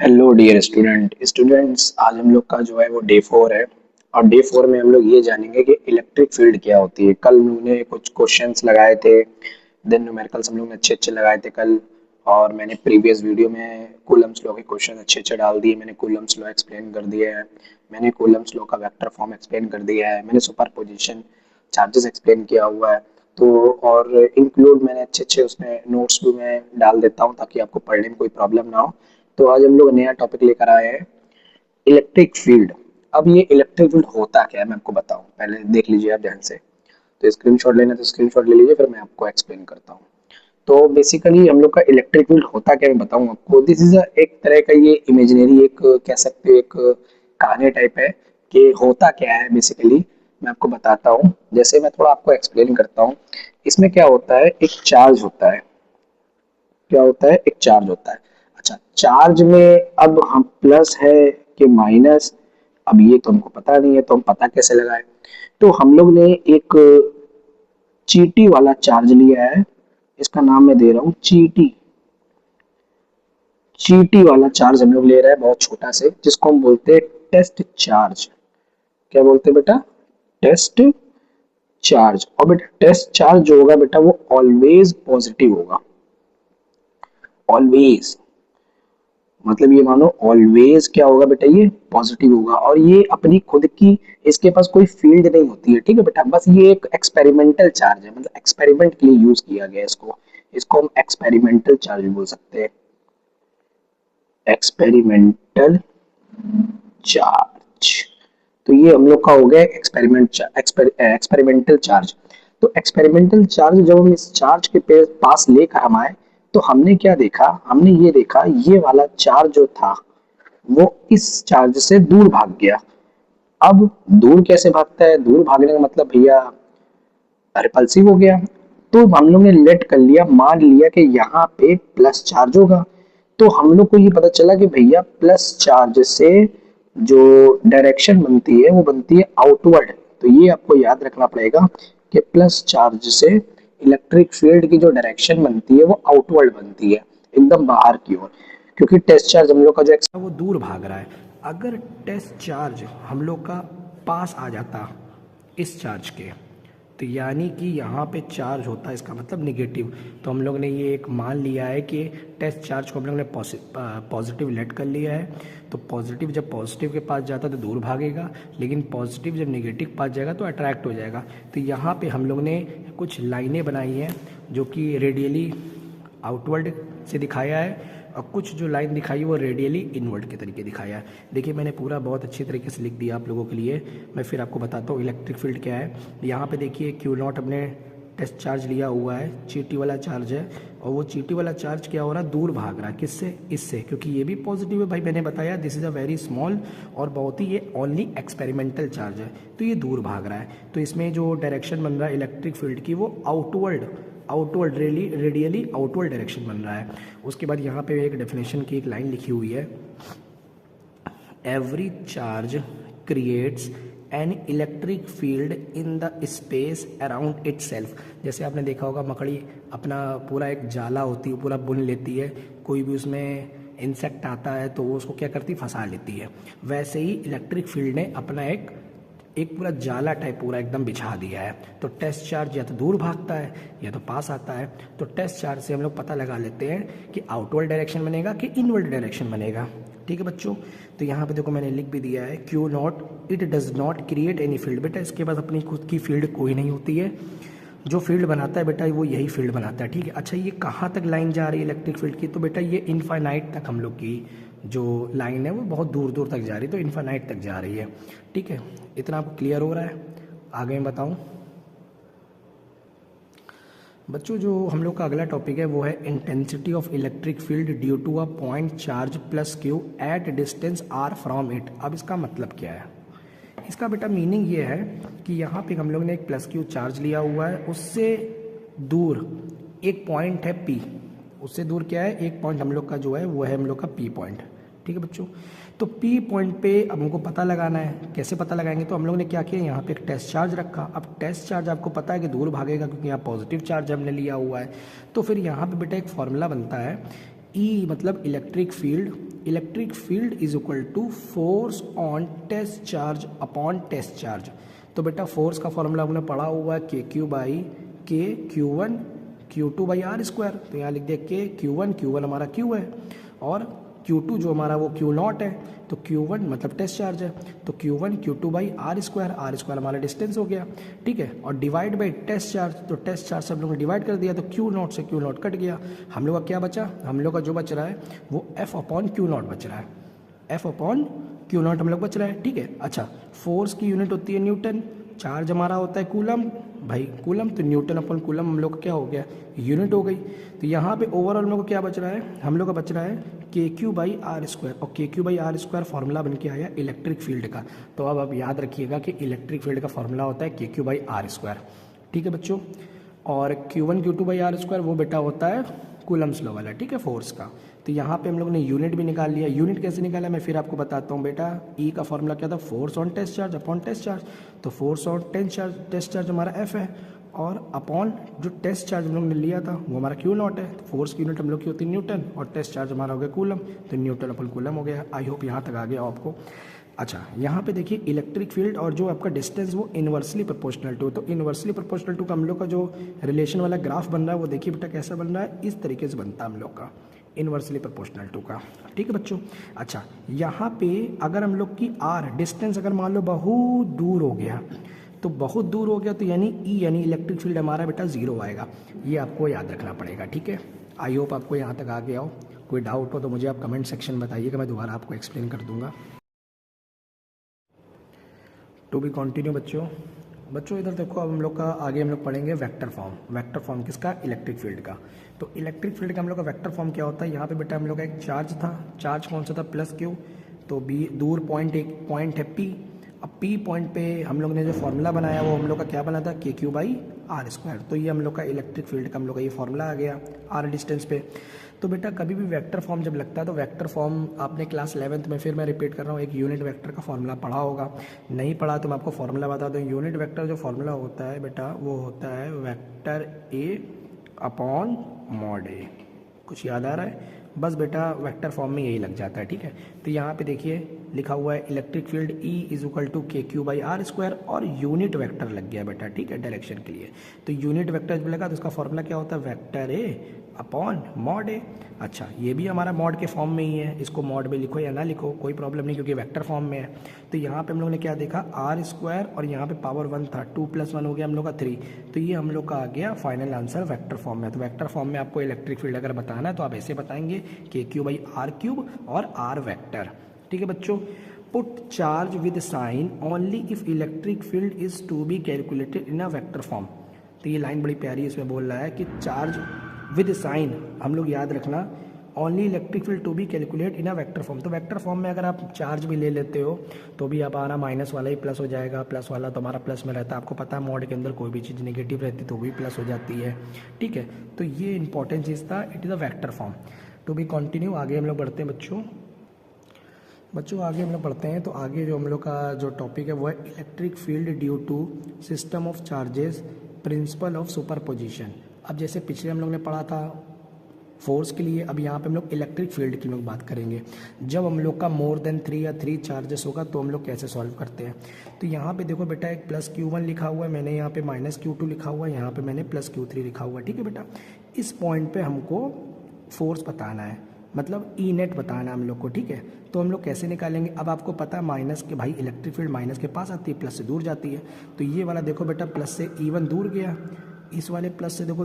Hello dear students, आज हम लोग का जो है वो डे 4 है। और डे 4 में हम लोग ये जानेंगे कि इलेक्ट्रिक फील्ड क्या होती है। कल हमने कुछ क्वेश्चंस लगाए थे, देन न्यूमेरिकल्स हम लोग ने अच्छे अच्छे लगाए थे कल। और मैंने प्रीवियस वीडियो में कूलम्स लॉ के क्वेश्चन अच्छे अच्छे डाल दिए। मैंने कूलम्स लॉ एक्सप्लेन कर दिया है, मैंने कूलम्स लॉ का वेक्टर फॉर्म एक्सप्लेन कर दिया है, मैंने सुपरपोजिशन चार्जेस एक्सप्लेन किया हुआ है। तो और इंक्लूड मैंने अच्छे अच्छे उसमें नोट्स भी मैं डाल देता हूँ ताकि आपको पढ़ने में कोई प्रॉब्लम ना हो। तो आज हम लोग नया टॉपिक लेकर आए हैं, इलेक्ट्रिक फील्ड। अब ये इलेक्ट्रिक फील्ड होता क्या है मैं आपको बताऊं, पहले देख लीजिए आप ध्यान से। तो स्क्रीनशॉट लेना तो स्क्रीनशॉट ले लीजिए, फिर मैं आपको एक्सप्लेन करता हूँ। तो बेसिकली हम लोग का इलेक्ट्रिक फील्ड होता क्या है मैं बताऊं आपको। दिस इज एक तरह का ये इमेजिनरी, एक कह सकते हो एक कहानी टाइप है कि होता क्या है बेसिकली। मैं आपको बताता हूँ, जैसे मैं थोड़ा आपको एक्सप्लेन करता हूँ। इसमें क्या होता है, एक चार्ज होता है। क्या होता है, एक चार्ज होता है। अच्छा, चार्ज में अब हम प्लस है कि माइनस, अब ये तो हमको पता नहीं है, तो हम पता कैसे लगाएं। तो हम लोग ने एक चीटी वाला चार्ज लिया है, इसका नाम मैं दे रहा हूँ चीटी। चीटी वाला चार्ज हम लोग ले रहे हैं, बहुत छोटा से, जिसको हम बोलते हैं टेस्ट चार्ज। क्या बोलते हैं बेटा, टेस्ट चार्ज। और बेटा टेस्ट चार्ज जो होगा बेटा वो ऑलवेज पॉजिटिव होगा। ऑलवेज मतलब ये मानो ऑलवेज क्या होगा बेटा, ये पॉजिटिव होगा। और ये अपनी खुद की, इसके पास कोई फील्ड नहीं होती है, ठीक है बेटा। बस ये एक एक्सपेरिमेंटल चार्ज है, मतलब एक्सपेरिमेंट के लिए यूज किया गया है इसको। इसको हम एक्सपेरिमेंटल चार्ज भी बोल सकते हैं, एक्सपेरिमेंटल चार्ज। तो ये हम लोग का हो गया एक्सपेरिमेंटल चार्ज। तो एक्सपेरिमेंटल चार्ज जब हम इस चार्ज के पास लेकर हम आए, तो हमने क्या देखा, हमने ये देखा ये वाला चार्ज जो था वो इस चार्ज से दूर भाग गया। अब दूर कैसे भागता है, दूर भागने का मतलब भैया रिपल्सिव हो गया। तो हम लोग ने लेट कर लिया, मान लिया कि यहाँ पे प्लस चार्ज होगा। तो हम लोग को ये पता चला कि भैया प्लस चार्ज से जो डायरेक्शन बनती है वो बनती है आउटवर्ड। तो ये आपको याद रखना पड़ेगा कि प्लस चार्ज से इलेक्ट्रिक फील्ड की जो डायरेक्शन बनती है वो आउटवर्ड बनती है, एकदम बाहर की ओर। क्योंकि टेस्ट चार्ज हम लोग का जो वो दूर भाग रहा है। अगर टेस्ट चार्ज हम लोग का पास आ जाता इस चार्ज के, तो यानी कि यहाँ पे चार्ज होता है, इसका मतलब निगेटिव। तो हम लोग ने ये एक मान लिया है कि टेस्ट चार्ज को हम लोग ने पॉजिटिव लेट कर लिया है। तो पॉजिटिव जब पॉजिटिव के पास जाता है तो दूर भागेगा, लेकिन पॉजिटिव जब निगेटिव पास जाएगा तो अट्रैक्ट हो जाएगा। तो यहाँ पे हम लोग ने कुछ लाइनें बनाई हैं जो कि रेडियली आउटवर्ड से दिखाया है, और कुछ जो लाइन दिखाई है वो रेडियली इनवर्ड के तरीके दिखाया है। देखिए मैंने पूरा बहुत अच्छी तरीके से लिख दिया आप लोगों के लिए। मैं फिर आपको बताता हूँ इलेक्ट्रिक फील्ड क्या है। यहाँ पे देखिए Q0 हमने टेस्ट चार्ज लिया हुआ है, चीटी वाला चार्ज है। और वो चीटी वाला चार्ज क्या हो रहा है, दूर भाग रहा है। किससे, इससे, क्योंकि ये भी पॉजिटिव है भाई, मैंने बताया this is a very small और बहुत ही ये ओनली एक्सपेरिमेंटल चार्ज है। तो ये दूर भाग रहा है, तो इसमें जो डायरेक्शन बन रहा है इलेक्ट्रिक फील्ड की वो आउटवर्ड रेडियली आउटवर्ड डायरेक्शन बन रहा है। उसके बाद यहाँ पे एक डेफिनेशन की एक लाइन लिखी हुई है, every charge creates an electric field in the space around it self. जैसे आपने देखा होगा मकड़ी अपना पूरा एक जाला होती है, पूरा बुन लेती है, कोई भी उसमें इंसेक्ट आता है तो वो उसको क्या करती है, फंसा लेती है। वैसे ही इलेक्ट्रिक फील्ड ने अपना एक पूरा जाला टाइप पूरा एकदम बिछा दिया है। तो टेस्ट चार्ज या तो दूर भागता है या तो पास आता है। तो टेस्ट चार्ज से हम लोग पता लगा लेते हैं कि आउटवर्ड डायरेक्शन बनेगा कि इनवर्ड डायरेक्शन बनेगा। ठीक है बच्चों, तो यहाँ पे देखो मैंने लिख भी दिया है Q0 it does not create any field. बेटा इसके पास अपनी खुद की फील्ड कोई नहीं होती है, जो फील्ड बनाता है बेटा वो यही फील्ड बनाता है। ठीक है, अच्छा ये कहाँ तक लाइन जा रही है इलेक्ट्रिक फील्ड की, तो बेटा ये इनफाइनाइट तक हम लोग की जो लाइन है वो बहुत दूर दूर तक जा रही है, तो इनफाइनाइट तक जा रही है। ठीक है, इतना आपको क्लियर हो रहा है। आगे मैं बताऊँ बच्चों, जो हम लोग का अगला टॉपिक है वो है intensity of electric field due to a point charge plus Q at distance R from it. अब इसका मतलब क्या है, इसका बेटा मीनिंग ये है कि यहाँ पे हम लोग ने एक प्लस क्यू चार्ज लिया हुआ है, उससे दूर एक पॉइंट है पी। उससे दूर क्या है, एक पॉइंट हम लोग का जो है वो है हम लोग का पी पॉइंट। ठीक है बच्चों, तो पी पॉइंट पे अब हमको पता लगाना है। कैसे पता लगाएंगे, तो हम लोग ने क्या किया, यहाँ पे एक टेस्ट चार्ज रखा। अब टेस्ट चार्ज आपको पता है कि दूर भागेगा क्योंकि यहाँ पॉजिटिव चार्ज हमने लिया हुआ है। तो फिर यहाँ पे बेटा एक फॉर्मूला बनता है, ई मतलब electric field electric field is equal to force on test charge upon test charge. तो बेटा फोर्स का फॉर्मूला हमने पढ़ा हुआ है K Q by K Q one Q two by R square. तो यहाँ लिख दिया के क्यू वन हमारा क्यू है और Q2 जो हमारा वो क्यू नॉट है, तो Q1 मतलब टेस्ट चार्ज है, तो Q1 Q2 by R square हमारा डिस्टेंस हो गया, ठीक है। और डिवाइड बाई टेस्ट चार्ज, तो टेस्ट चार्ज से हम लोग ने डिवाइड कर दिया, तो Q नॉट से Q नॉट कट गया। हम लोग का क्या बचा, हम लोग का जो बच रहा है वो F अपॉन क्यू नॉट बच रहा है, F अपॉन क्यू नॉट हम लोग बच रहा है, ठीक है। अच्छा, फोर्स की यूनिट होती है न्यूटन, चार्ज हमारा होता है कूलम, भाई कूलम, तो न्यूटन अपन कूलम हम लोग का क्या हो गया, यूनिट हो गई। तो यहाँ पे ओवरऑल हम लोग को क्या बच रहा है, हम लोग का बच रहा है K Q by R square, और K Q by R square formula बन के आया इलेक्ट्रिक फील्ड का। तो अब आप याद रखिएगा कि इलेक्ट्रिक फील्ड का फॉर्मूला होता है K Q by R square, ठीक है बच्चों। और Q1 Q2 by R square वो बेटा होता है कूलम्स लॉ वाला, ठीक है, फोर्स का। तो यहाँ पे हम लोग ने यूनिट भी निकाल लिया। यूनिट कैसे निकाला मैं फिर आपको बताता हूँ बेटा। E का फॉर्मूला क्या था, force on test charge upon test charge. तो फोर्स ऑन टेस्ट चार्ज हमारा F है, और अपॉन जो टेस्ट चार्ज हम लोग ने लिया था वो हमारा क्यू नॉट है। तो फोर्स की यूनिट हम लोग की होती है न्यूटन, और टेस्ट चार्ज हमारा हो गया कूलम, तो न्यूटन अपन कूलम हो गया। आई होप यहाँ तक आ गया आपको। अच्छा, यहाँ पे देखिए इलेक्ट्रिक फील्ड और जो आपका डिस्टेंस वो इन्वर्सली प्रोपोर्शनल टू, तो इन्वर्सली प्रोपोर्शनल टू का हम लोग का जो रिलेशन वाला ग्राफ बन रहा है वो देखिए बेटा कैसा बन रहा है, इस तरीके से बनता है हम लोग का इन्वर्सली प्रोपोर्शनल टू का, ठीक है बच्चों। अच्छा, यहाँ पे अगर हम लोग की आर डिस्टेंस अगर मान लो बहुत दूर हो गया, तो बहुत दूर हो गया तो यानी ई यानी इलेक्ट्रिक फील्ड हमारा बेटा जीरो आएगा, ये आपको याद रखना पड़ेगा, ठीक है। आई होप आपको यहाँ तक आ गया हो। कोई डाउट हो तो मुझे आप कमेंट सेक्शन में बताइएगा, मैं दोबारा आपको एक्सप्लेन कर दूंगा। टू बी कंटिन्यू बच्चों इधर देखो, अब हम लोग का आगे हम लोग पढ़ेंगे वेक्टर फॉर्म किसका, इलेक्ट्रिक फील्ड का। तो इलेक्ट्रिक फील्ड का हम लोग का वेक्टर फॉर्म क्या होता है, यहाँ पे बेटा हम लोग का एक चार्ज था, चार्ज कौन सा था, प्लस क्यू, तो बी दूर पॉइंट एक पॉइंट है पी। अब पी पॉइंट पे हम लोग ने जो फॉर्मूला बनाया वो हम लोग का क्या बना था, के क्यू बाई आर स्क्वायर। तो ये हम लोग का इलेक्ट्रिक फील्ड का हम लोग का ये फॉर्मूला आ गया आर डिस्टेंस पे। तो बेटा कभी भी वेक्टर फॉर्म जब लगता है तो वेक्टर फॉर्म आपने क्लास 11th में, फिर मैं रिपीट कर रहा हूँ, एक यूनिट वेक्टर का फॉर्मूला पढ़ा होगा। नहीं पढ़ा तो मैं आपको फॉर्मूला बता दूँ। यूनिट वेक्टर जो फॉर्मूला होता है बेटा वो होता है वेक्टर ए अपॉन मॉड ए। कुछ याद आ रहा है, बस बेटा वेक्टर फॉर्म में यही लग जाता है, ठीक है। तो यहाँ पे देखिए लिखा हुआ है electric field E is equal to K Q by R square, और यूनिट वेक्टर लग गया बेटा, ठीक है, डायरेक्शन के लिए। तो यूनिट वेक्टर जब लगा तो उसका फॉर्मूला क्या होता है, वेक्टर ए अपॉन मॉड ए। अच्छा, ये भी हमारा मॉड के फॉर्म में ही है, इसको मॉड में लिखो या ना लिखो कोई प्रॉब्लम नहीं, क्योंकि वेक्टर फॉर्म में है। तो यहाँ पे हम लोग ने क्या देखा, आर स्क्वायर और यहाँ पे पावर 1 था, 2 + 1 हो गया हम लोग का 3। तो ये हम लोग का आ गया फाइनल आंसर वेक्टर फॉर्म में। तो वेक्टर फॉर्म में आपको इलेक्ट्रिक फील्ड अगर बताना है तो आप ऐसे बताएंगे K Q by R cube और आर वेक्टर, ठीक है बच्चों। Put charge with sign only if electric field is to be calculated in a vector form. तो ये लाइन बड़ी प्यारी इसमें बोल रहा है कि चार्ज विद साइन, हम लोग याद रखना, only electric field to be calculate in a vector form. तो वेक्टर फॉर्म में अगर आप चार्ज भी ले लेते हो तो भी आप आना माइनस वाला ही प्लस हो जाएगा, प्लस वाला तो हमारा प्लस में रहता है। आपको पता है मॉड के अंदर कोई भी चीज़ नेगेटिव रहती तो भी प्लस हो जाती है, ठीक है। तो ये इंपॉर्टेंट चीज़ था, it is a vector form. To be continue, आगे हम लोग बढ़ते हैं बच्चों आगे हम लोग पढ़ते हैं। तो आगे जो हम लोग का जो टॉपिक है वो है electric field due to system of charges principle of superposition. अब जैसे पिछले हम लोग ने पढ़ा था फोर्स के लिए, अब यहाँ पे हम लोग इलेक्ट्रिक फील्ड की लोग बात करेंगे। जब हम लोग का मोर देन 3 या 3 चार्जेस होगा तो हम लोग कैसे सॉल्व करते हैं। तो यहाँ पे देखो बेटा एक प्लस Q1 लिखा हुआ है, मैंने यहाँ पे माइनस Q2 लिखा हुआ है, यहाँ पे मैंने प्लस Q3 लिखा हुआ है, ठीक है बेटा। इस पॉइंट पे हमको फोर्स बताना है, मतलब ई नेट बताना है हम लोग को, ठीक है। तो हम लोग कैसे निकालेंगे, अब आपको पता है माइनस के, भाई इलेक्ट्रिक फील्ड माइनस के पास आती है, प्लस से दूर जाती है। तो ये वाला देखो बेटा प्लस से E1 दूर गया, इस वाले प्लस से देखो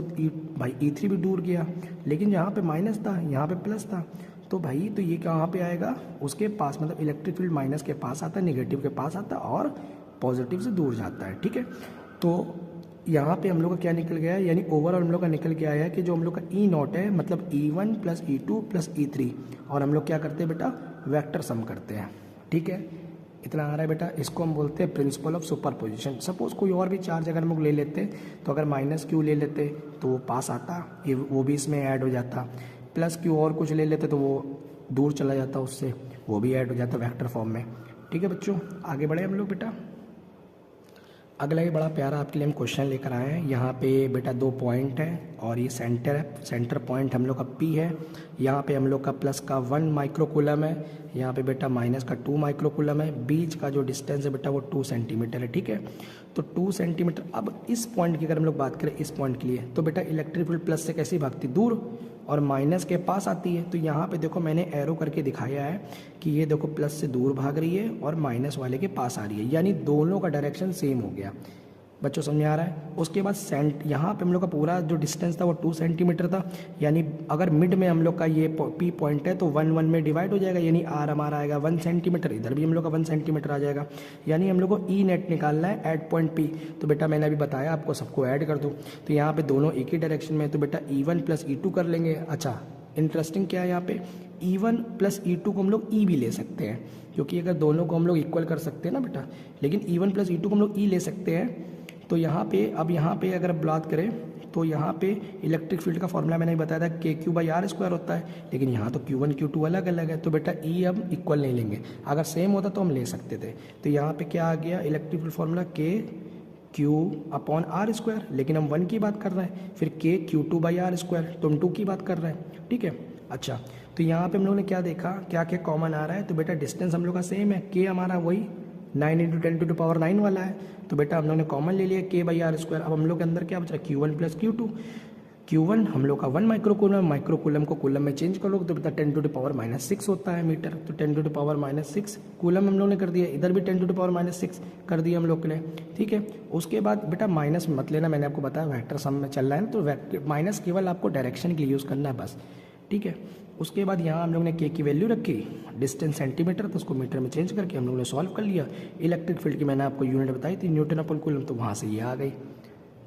भाई E3 भी दूर गया, लेकिन यहाँ पे माइनस था यहाँ पे प्लस था, तो भाई तो ये कहाँ पे आएगा, उसके पास, मतलब इलेक्ट्रिक फील्ड माइनस के पास आता है, नेगेटिव के पास आता है और पॉजिटिव से दूर जाता है, ठीक है। तो यहाँ पे हम लोग का क्या निकल गया है, यानी ओवरऑल हम लोग का निकल के आया है कि जो हम लोग का ई नॉट है, मतलब E1 + E2 + E3, और हम लोग क्या करते हैं बेटा, वेक्टर सम करते हैं, ठीक है। इतना आ रहा है बेटा, इसको हम बोलते हैं प्रिंसिपल ऑफ सुपरपोजिशन। सपोज कोई और भी चार्ज अगर हम लोग ले लेते तो अगर माइनस Q ले लेते तो वो पास आता, ये वो भी इसमें ऐड हो जाता, प्लस Q और कुछ ले लेते तो वो दूर चला जाता, उससे वो भी ऐड हो जाता वेक्टर फॉर्म में, ठीक है बच्चों। आगे बढ़े हम लोग बेटा। अगला ही बड़ा प्यारा आपके लिए हम क्वेश्चन लेकर आए हैं। यहाँ पे बेटा 2 पॉइंट है और ये सेंटर है। सेंटर पॉइंट हम लोग का P है। यहाँ पे हम लोग का प्लस का 1 माइक्रोकूलम है, यहाँ पे बेटा माइनस का 2 माइक्रोकूलम है। बीच का जो डिस्टेंस है बेटा वो 2 सेंटीमीटर है, ठीक है। तो 2 सेंटीमीटर। अब इस पॉइंट की अगर हम लोग बात करें इस पॉइंट के लिए, तो बेटा इलेक्ट्रिक फील्ड प्लस से कैसी भागती, दूर, और माइनस के पास आती है। तो यहाँ पे देखो मैंने एरो करके दिखाया है कि ये देखो प्लस से दूर भाग रही है और माइनस वाले के पास आ रही है, यानी दोनों का डायरेक्शन सेम हो गया। बच्चों समझ में आ रहा है। उसके बाद यहाँ पे हम लोग का पूरा जो डिस्टेंस था वो 2 सेंटीमीटर था, यानी अगर मिड में हम लोग का ये P पॉइंट है तो 1 1 में डिवाइड हो जाएगा, यानी R हमारा आएगा 1 सेंटीमीटर, इधर भी हम लोग का 1 सेंटीमीटर आ जाएगा। यानी हम लोग को ई नेट निकालना है एट पॉइंट P। तो बेटा मैंने अभी बताया आपको, सबको ऐड कर दूँ तो यहाँ पे दोनों एक ही डायरेक्शन में, तो बेटा E1 प्लस E2 कर लेंगे। अच्छा इंटरेस्टिंग क्या है यहाँ पे, E1 प्लस E2 को हम लोग E भी ले सकते हैं, क्योंकि अगर दोनों को हम लोग इक्वल कर सकते हैं ना बेटा, लेकिन E1 प्लस E2 को हम लोग E ले सकते हैं। तो यहाँ पे अब यहाँ पे अगर बात करें तो यहाँ पे इलेक्ट्रिक फील्ड का फॉर्मूला मैंने बताया था KQ/R² होता है, लेकिन यहाँ तो Q1 Q2 अलग अलग है, तो बेटा E अब इक्वल नहीं लेंगे। अगर सेम होता तो हम ले सकते थे। तो यहाँ पे क्या आ गया, इलेक्ट्रिक फील्ड फॉर्मूला KQ/R², लेकिन हम 1 की बात कर रहे हैं। फिर KQ2/R², तो हम 2 की बात कर रहे हैं, ठीक है। अच्छा तो यहाँ पे हम लोगों ने क्या देखा, क्या क्या कॉमन आ रहा है, तो बेटा डिस्टेंस हम लोग का सेम है, K हमारा वही 9 × 10⁻⁹ वाला है, तो बेटा हम लोग ने कॉमन ले लिया K/R²। अब हम लोग के अंदर क्या बच रहा है, Q1 प्लस Q2। Q1 हम लोग का 1 माइक्रोकूलम, माइक्रोकूलम को कूलम में चेंज कर लो तो बेटा 10⁻⁻6 होता है मीटर, तो 10⁻⁻6 कूलम हम लोग ने कर दिया, इधर भी 10⁻⁻6 कर दिया हम लोग के लिए, ठीक है। उसके बाद बेटा माइनस मत लेना, मैंने आपको बताया वेक्टर सम में चल रहा है, तो माइनस केवल आपको डायरेक्शन के लिए यूज़ करना है बस, ठीक है। उसके बाद यहाँ हम लोग ने K की वैल्यू रखी, डिस्टेंस सेंटीमीटर, तो उसको मीटर में चेंज करके हम लोग ने सॉल्व कर लिया। इलेक्ट्रिक फील्ड की मैंने आपको यूनिट बताई थी न्यूटन अपॉन कूलम, तो वहाँ से ये आ गई।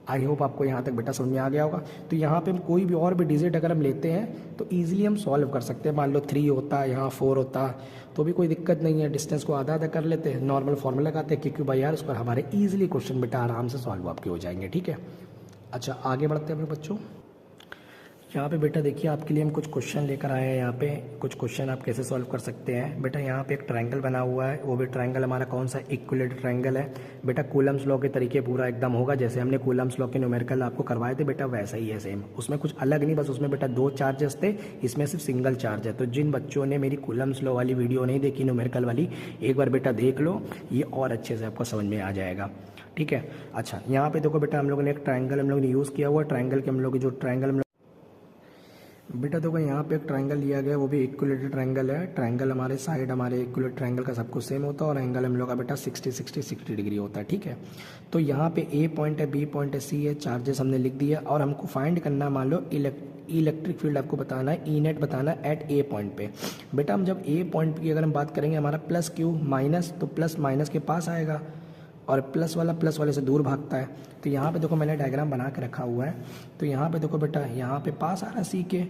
आई होप आपको यहाँ तक बेटा समझ में आ गया होगा। तो यहाँ पे हम कोई भी और भी डिजिट अगर हम लेते हैं तो ईजिली हम सॉल्व कर सकते हैं। मान लो 3 होता, यहाँ 4 होता, तो भी कोई दिक्कत नहीं है, डिस्टेंस को आधा आधा कर लेते हैं, नॉर्मल फॉर्मूला लगाते हैं KQ/R², हमारे ईजिली क्वेश्चन बेटा आराम से सॉल्व आपके हो जाएंगे, ठीक है। अच्छा आगे बढ़ते हैं अपने बच्चों। यहाँ पे बेटा देखिए आपके लिए हम कुछ क्वेश्चन लेकर आए हैं। यहाँ पे कुछ क्वेश्चन आप कैसे सॉल्व कर सकते हैं बेटा। यहाँ पे एक ट्रायंगल बना हुआ है, वो भी ट्रायंगल हमारा कौन सा, इक्विलेटरल ट्रायंगल है बेटा। कूलम्स लॉ के तरीके पूरा एकदम होगा, जैसे हमने कूलम्स लॉ के न्यूमेरिकल आपको करवाए थे बेटा, वैसा ही है सेम। उसमें कुछ अलग नहीं, बस उसमें बेटा 2 चार्जेस थे, इसमें सिर्फ सिंगल चार्ज है। तो जिन बच्चों ने मेरी कूलम्स लॉ वाली वीडियो नहीं देखी न्यूमेरिकल वाली, एक बार बेटा देख लो, ये और अच्छे से आपको समझ में आ जाएगा, ठीक है। अच्छा यहाँ पे देखो बेटा हम लोगों ने एक ट्रायंगल हम लोग ने यूज़ किया हुआ, ट्रायंगल के हम लोग जो ट्रायंगल बेटा देखो यहाँ पे एक ट्रायंगल लिया गया, वो भी इक्विलेटरल ट्रायंगल है। ट्रायंगल हमारे साइड हमारे इक्विलेटरल ट्रायंगल का सब कुछ सेम होता है, और एंगल हम लोग का बेटा 60 डिग्री होता है, ठीक है। तो यहाँ पे A पॉइंट है, B पॉइंट है, C है, चार्जेस हमने लिख दिया, और हमको फाइंड करना मान लो इलेक्ट्रिक फील्ड आपको बताना है, ई नेट बताना है एट A पॉइंट पे। बेटा हम जब A पॉइंट की अगर हम बात करेंगे, हमारा प्लस Q माइनस, तो प्लस माइनस के पास आएगा और प्लस वाला प्लस वाले से दूर भागता है। तो यहाँ पे देखो मैंने डायग्राम बना के रखा हुआ है। तो यहाँ पे देखो बेटा, यहाँ पे पास आ रहा है C के,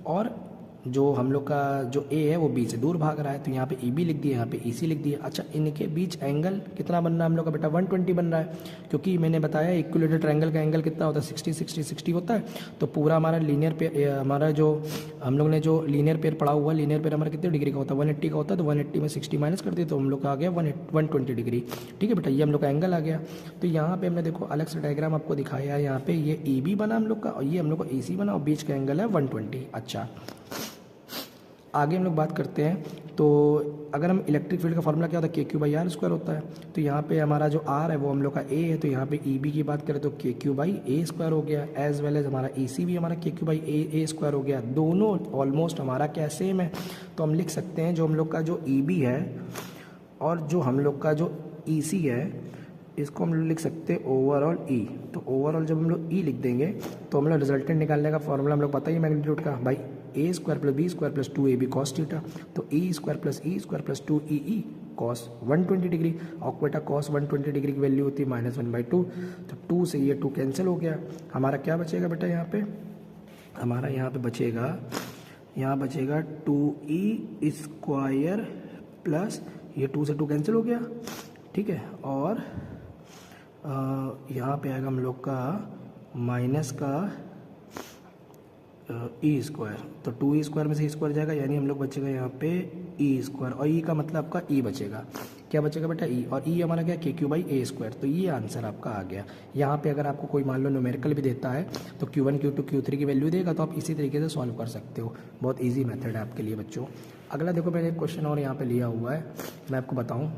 और जो हम लोग का जो A है वो B से दूर भाग रहा है। तो यहाँ पे EB लिख दिया, यहाँ पे EC लिख दिया। अच्छा इनके बीच एंगल कितना बन रहा है हम लोग का बेटा, 120 बन रहा है, क्योंकि मैंने बताया इक्विलेटरल ट्रायंगल का एंगल कितना होता है, 60 होता है। तो पूरा हमारा लीनियर पेयर, हमारा जो हम लोग ने जो लीनियर पेयर पढ़ा हुआ, लीनियर पेयर हमारा कितने डिग्री का होता है, 180 का होता है। तो 180 में 60 माइनस कर दिए, तो हम लोग का आ गया 120 डिग्री, ठीक है बेटा। ये हम लोग का एंगल आ गया। तो यहाँ पे हमने देखो अलग से डायग्राम आपको दिखाया है, यहाँ पे ये EB बना हम लोग का, और ये हम लोग का EC बना, और बीच का एंगल है 120। अच्छा आगे हम लोग बात करते हैं। तो अगर हम इलेक्ट्रिक फील्ड का फॉर्मूला क्या होता है, KQ/R² होता है। तो यहाँ पे हमारा जो R है वो हम लोग का A है, तो यहाँ पे EB की बात करें तो KQ/A² हो गया, एज वेल एज हमारा EC भी हमारा KQ/A² हो गया। दोनों ऑलमोस्ट हमारा क्या सेम है। तो हम लिख सकते हैं जो हम लोग का जो EB है और जो हम लोग का जो EC है, इसको हम लोग लिख सकते हैं ओवरऑल E। तो ओवरऑल जब हम लोग E लिख देंगे तो हम लोग रिजल्टेंट निकालने का फॉर्मूला हम लोग पता ही मैग्नीट्यूड का, भाई A² + B² + 2AB cos theta. तो E² + E² + 2EE cos 120 degree, और बेटा cos 120 डिग्री की वैल्यू होती है -1/2। तो 2 से ये 2 कैंसिल हो गया। हमारा क्या बचेगा बेटा, यहाँ पे हमारा यहाँ पे बचेगा 2E² प्लस ये 2 से 2 कैंसिल हो गया, ठीक है। और यहाँ पे आएगा हम लोग का माइनस का E², तो 2E² में से E² जाएगा, यानी हम लोग बचेगा यहाँ पे ई स्क्वायर, और ई का मतलब आपका ई बचेगा, क्या बचेगा बेटा ई, और ई हमारा क्या के क्यू बाई ए स्क्वायर। तो ये आंसर आपका आ गया। यहाँ पे अगर आपको कोई मान लो न्यूमेरिकल भी देता है तो Q1 Q2 Q3 की वैल्यू देगा, तो आप इसी तरीके से सॉल्व कर सकते हो। बहुत ईजी मेथड है आपके लिए बच्चों। अगला देखो मैंने एक क्वेश्चन और यहाँ पे लिया हुआ है, मैं आपको बताऊँ।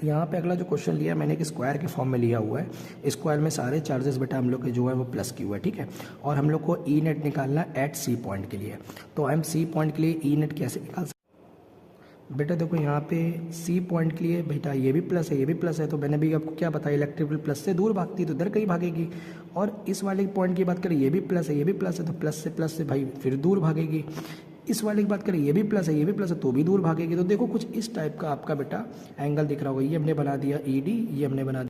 यहाँ पे अगला जो क्वेश्चन लिया मैंने एक स्क्वायर के फॉर्म में लिया हुआ है। स्क्वायर में सारे चार्जेस बेटा हम लोग के जो है वो प्लस क्यू है, ठीक है। और हम लोग को ई नेट निकालना है एट सी पॉइंट के लिए। तो हम सी पॉइंट के लिए ई नेट कैसे निकाल सकते बेटा? देखो यहाँ पे सी पॉइंट के लिए बेटा ये भी प्लस है, ये भी प्लस है, तो मैंने भी आपको क्या बताया, इलेक्ट्रिक फील्ड प्लस से दूर भागती है तो इधर कहीं भागेगी। और इस वाले पॉइंट की बात करें, ये भी प्लस है, ये भी प्लस है, तो प्लस से भाई फिर दूर भागेगी। इस वाले की बात करें, ये भी प्लस है, ये भी प्लस है, तो भी दूर भागेगी। तो देखो कुछ इस टाइप का आपका बेटा एंगल दिख रहा होगा। ये हमने बना दिया ई डी, ये हमने बना दिया।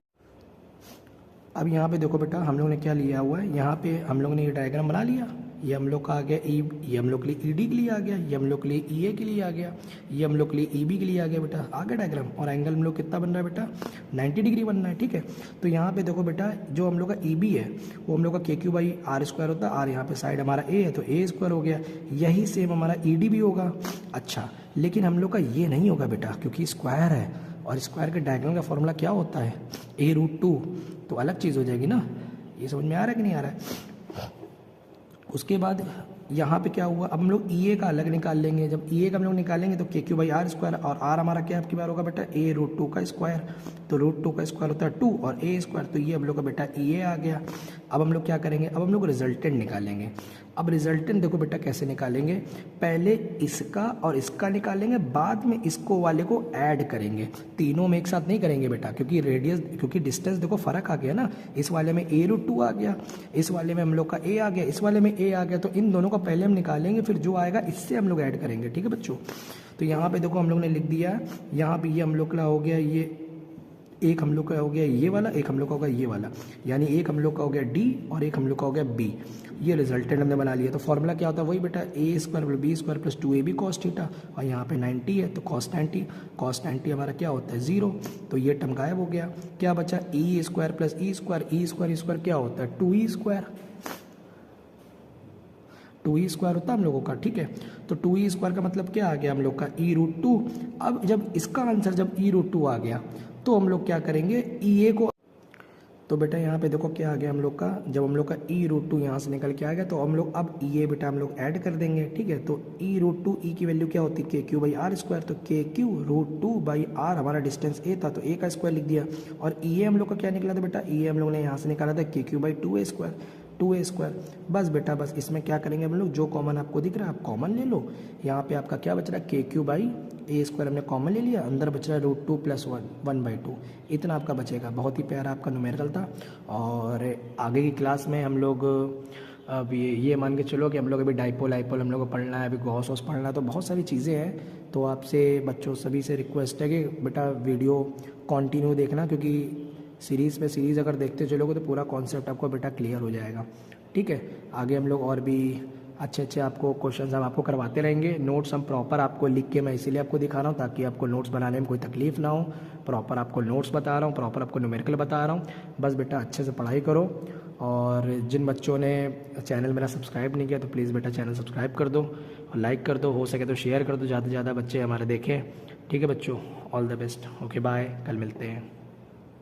अब यहाँ पे देखो बेटा हम लोग ने क्या लिया हुआ है, यहाँ पे हम लोग ने ये डायग्राम बना लिया। ये हम लोग का आ गया ई, ये हम लोग के लिए ई डी के लिए आ गया, ये हम लोग के लिए ई ए के लिए आ गया, ये हम लोग के लिए ई बी के लिए आ गया बेटा, आ गया डायग्राम। और एंगल हम लोग कितना बन रहा है बेटा, 90 डिग्री बन रहा है, ठीक है। तो यहाँ पे देखो बेटा जो हम लोग का ई बी है वो हम लोग का के क्यू बाई आर स्क्वायर होता है, आर यहाँ पे साइड हमारा ए है तो ए स्क्वायर हो गया। यही सेम हमारा ई डी भी होगा। अच्छा, लेकिन हम लोग का ये नहीं होगा बेटा, क्योंकि स्क्वायर है, और स्क्वायर के डायग्राम का फॉर्मूला क्या होता है, A√2, तो अलग चीज़ हो जाएगी ना। ये समझ में आ रहा है कि नहीं आ रहा है? उसके बाद यहाँ पे क्या हुआ, अब हम लोग ई ए का अलग निकाल लेंगे। जब ई ए का हम लोग निकालेंगे तो के क्यू बाई आर स्क्वायर, और आर हमारा क्या आपकी बार होगा बेटा, A√2 का स्क्वायर। तो √2 का स्क्वायर होता है 2 और ए स्क्वायर, तो ये हम लोग का बेटा ई ए आ गया। अब हम लोग क्या करेंगे, अब हम लोग रिजल्टेंट निकालेंगे। अब रिजल्टेंट देखो बेटा कैसे निकालेंगे, पहले इसका और इसका निकालेंगे, बाद में इसको वाले को ऐड करेंगे। तीनों में एक साथ नहीं करेंगे बेटा, क्योंकि रेडियस, क्योंकि डिस्टेंस देखो फर्क आ गया ना। इस वाले में A√2 आ गया, इस वाले में हम लोग का A आ गया, इस वाले में A आ गया। तो इन दोनों को पहले हम निकालेंगे, फिर जो आएगा इससे हम लोग ऐड करेंगे, ठीक है बच्चों। तो यहाँ पे देखो हम लोग ने लिख दिया, यहाँ पे ये हम लोग का हो गया, ये एक हम लोग का हो गया ये वाला, एक हम लोग का होगा ये वाला, यानी एक हम लोग का हो गया D और एक हम लोग का हो गया B। ये रिजल्टेंट हमने बना लिया। तो फॉर्मूला क्या होता है, वही बेटा A square plus B square plus 2AB cos theta, और यहाँ पे 90 है तो कॉस 90 हमारा क्या होता है 0। तो ये टर्म गायब हो गया। क्या बचा, E square plus E square, E square क्या होता है 2E स्क्वायर, 2E स्क्वायर होता है हम लोगों का, ठीक है। तो 2E स्क्वायर का मतलब क्या आ गया हम लोग का E√2। अब जब इसका आंसर जब E√2 आ गया तो हम लोग क्या करेंगे, ई ए को, तो बेटा यहाँ पे देखो क्या आ गया हम लोग का, जब हम लोग का E√2 यहाँ से निकल के आ गया तो हम लोग अब ई ए बेटा हम लोग ऐड कर देंगे, ठीक है। तो E√2 ई की वैल्यू क्या होती है, K Q by R square. तो के क्यू√2 बाई आर हमारा डिस्टेंस ए था तो ए का स्क्वायर लिख दिया। और ई ए हम लोग का क्या निकला था बेटा, ई ए हम लोग ने यहाँ से निकाला था के क्यू बाई 2A स्क्वायर। बस बेटा बस इसमें क्या करेंगे हम लोग, जो कॉमन आपको दिख रहा है आप कॉमन ले लो। यहाँ पे आपका क्या बच रहा है, K Q by A square हमने कॉमन ले लिया, अंदर बच रहा है √2 + 1/2, इतना आपका बचेगा। बहुत ही प्यारा आपका न्यूमेरिकल था। और आगे की क्लास में हम लोग अब ये मान के चलो कि हम लोग अभी डाइपोल हम लोग को पढ़ना है, अभी गॉस वॉस पढ़ना है, तो बहुत सारी चीज़ें हैं। तो आपसे बच्चों सभी से रिक्वेस्ट है कि बेटा वीडियो कंटिन्यू देखना, क्योंकि सीरीज़ अगर देखते चलोगे तो पूरा कॉन्सेप्ट आपको बेटा क्लियर हो जाएगा, ठीक है। आगे हम लोग और भी अच्छे आपको क्वेश्चंस हम आपको करवाते रहेंगे। नोट्स हम प्रॉपर आपको लिख के मैं इसीलिए आपको दिखा रहा हूँ ताकि आपको नोट्स बनाने में कोई तकलीफ ना हो। प्रॉपर आपको नोट्स बता रहा हूँ, प्रॉपर आपको न्यूमेरिकल बता रहा हूँ। बस बेटा अच्छे से पढ़ाई करो। और जिन बच्चों ने चैनल मेरा सब्सक्राइब नहीं किया तो प्लीज़ बेटा चैनल सब्सक्राइब कर दो और लाइक कर दो, हो सके तो शेयर कर दो, ज़्यादा से ज़्यादा बच्चे हमारे देखें, ठीक है बच्चों। All the best, okay bye, कल मिलते हैं।